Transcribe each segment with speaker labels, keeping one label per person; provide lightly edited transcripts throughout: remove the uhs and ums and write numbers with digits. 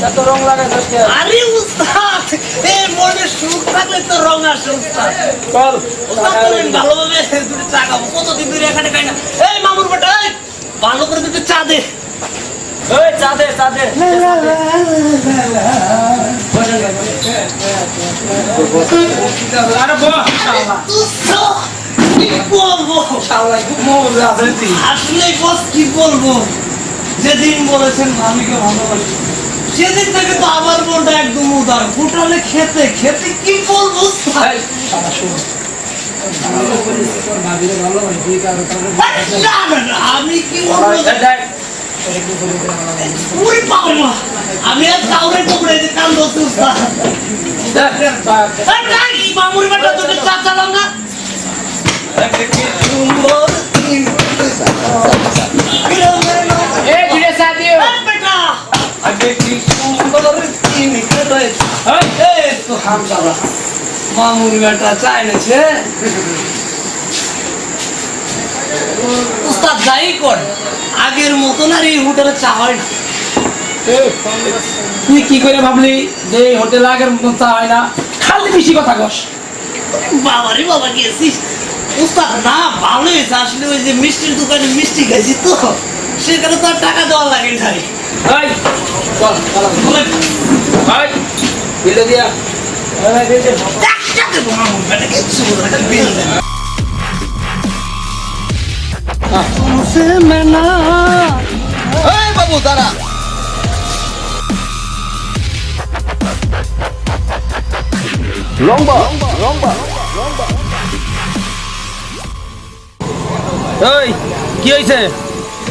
Speaker 1: এত রং লাগাইছস কে?
Speaker 2: আরে উস্তাদ, এই মনে সুখ থাকলে তো রং আসে উস্তাদ।
Speaker 1: চল
Speaker 2: উস্তাদ বলেন ভালোভাবে দুটো চা খাবো, কতদিন ধরে এখানে খাই না। এই মামুর বেটা, এই ভালো করে দুটো চা দে।
Speaker 1: ওই চা দে চা দে। আরে বাহ শালা
Speaker 2: উস্তাদ, কি বলবো?
Speaker 1: শালা খুব মজা আছে তুই।
Speaker 2: আসলে বস কি বলবো, যেদিন বলেছেন ভাবিকে ভালোবাসি সেদিন থেকে তো আমার মনটা একদম উদার। হোটেলে খেতে খেতে কি বলবো উস্তাদ?
Speaker 1: এই শালা শুন। তোর ভাবিরে ভালোবাসি তুই কারো
Speaker 2: না না না, আমি কি বলবো?
Speaker 1: দেখ
Speaker 2: ওরে বাবা, আমি আর কাউরে টুকরে যে কান দোস্ত উস্তাদ।
Speaker 1: দেখ
Speaker 2: এই নাই, মামুর বেটা দুটো চা চালাও না। সুন্দর দিন।
Speaker 1: এ ধীরে চা দিও।
Speaker 2: এই বেটা, আগে কি সুন্দর দিন রয়েছে। এই তো হামজাদা, মামুর বেটা চা এনেছে। উস্তাদ যাই কর, আগের মতন আর এই হোটেলে চা হয় না।
Speaker 1: তুই কি করে ভাবলি যে এই হোটেল আগের মতন চা হয় না? খালি বেশি কথা কস।
Speaker 2: বাবারে বাবা গেছিস উস্তাদ। না ভালো হয়েছে, আসলে ওই যে মিষ্টির দোকানে মিষ্টি খাইছি তো, সেখানে তো আর টাকা দেওয়া লাগে নাই।
Speaker 1: এই চল চল
Speaker 2: বলেন,
Speaker 1: ভাই বিলে দিয়া।
Speaker 2: টাকা দেবো মামুর বেটা, কিচ্ছু বলবো না, বিল দেন।
Speaker 3: এই বাবু দাঁড়া। লম্বা
Speaker 1: এই কি হইছে?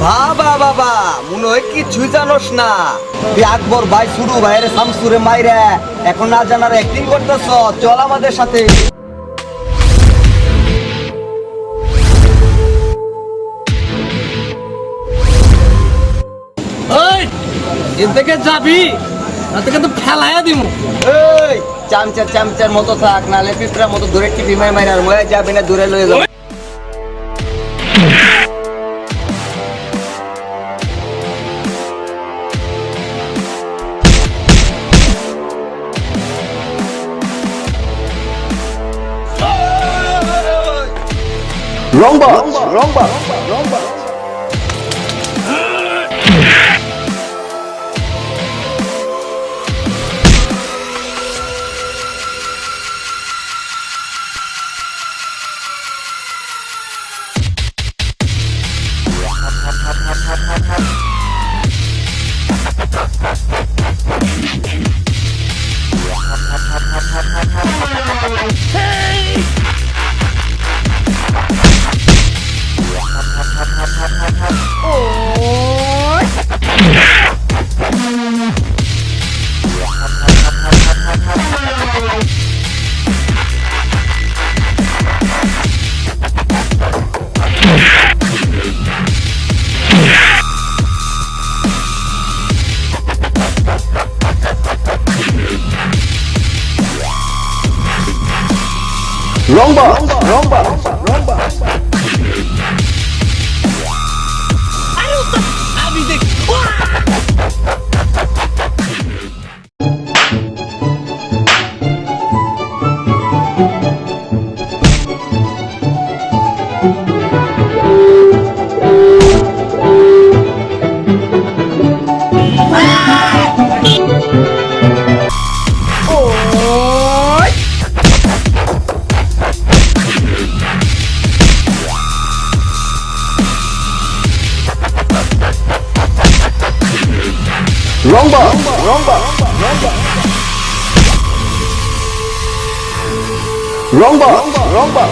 Speaker 3: বাবা বাবা মনে হয় কিছুই জানোস না। তুই আকবর ভাই শুরু ভাইরে শামসুরে মাইরে এখন না জানার অ্যাক্টিং করতেছ। চল আমাদের সাথে।
Speaker 1: এই এর থেকে যাবি না তোকে তো ফেলাইয়া দিমু।
Speaker 3: এই চামচার মতো থাক, নালে পিঁপড়ার মতো ধরে টিপি মাইরে আর ময়ে যাবি না, দূরে লয়ে যাবে। লম্বা
Speaker 2: আরে উস্তাদ, আমি দেখ।
Speaker 3: লম্বা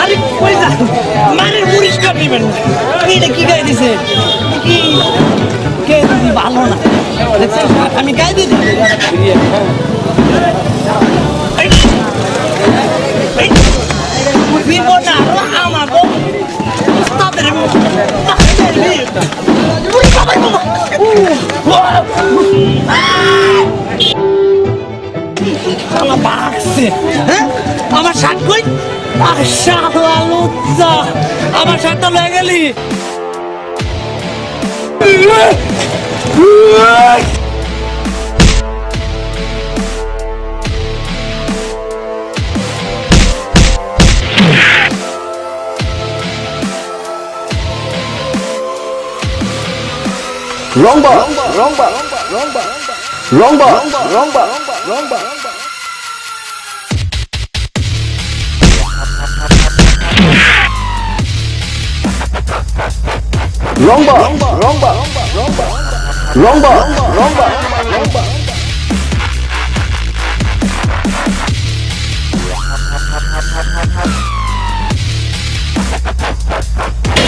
Speaker 2: আরে কই যা, মানের পরিষ্কার নেবেন না। এটা কি গায়ে দিছে? কি কে দিদি ভালো না, দেখছেন? আমি গায়ে দিয়ে দিই। বিপদ না আমাকে উস্তাদের শালা বাঘছে হ্যাঁ আমার শার্ট কই শালা লুচ্চা আমার শার্টটা লয়ে গেলি
Speaker 3: Wrong bar. Wrong bar. Wrong bar. Wrong bar. Wrong bar. Wrong bar. Wrong bar. Wrong bar. Wrong bar. Wrong bar. Wrong bar. Wrong bar.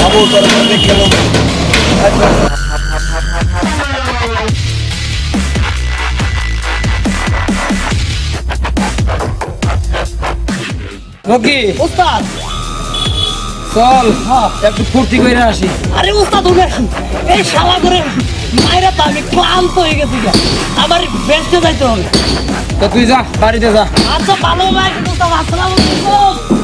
Speaker 3: Abu Bakar দেখে লো
Speaker 1: রকি
Speaker 2: ওস্তাদ
Speaker 1: চল একটু ফুর্তি করে আসি।
Speaker 2: আরে ওস্তাদ উঠেন এই শালা করে মাইরা তো আমি ক্লান্ত হয়ে গেছি গা। আমার বেস্টে যাইতে হবে
Speaker 1: তো তুই যা বাড়িতে যা।
Speaker 2: আচ্ছা ভালো ভাই ওস্তাদ আসসালামু আলাইকুম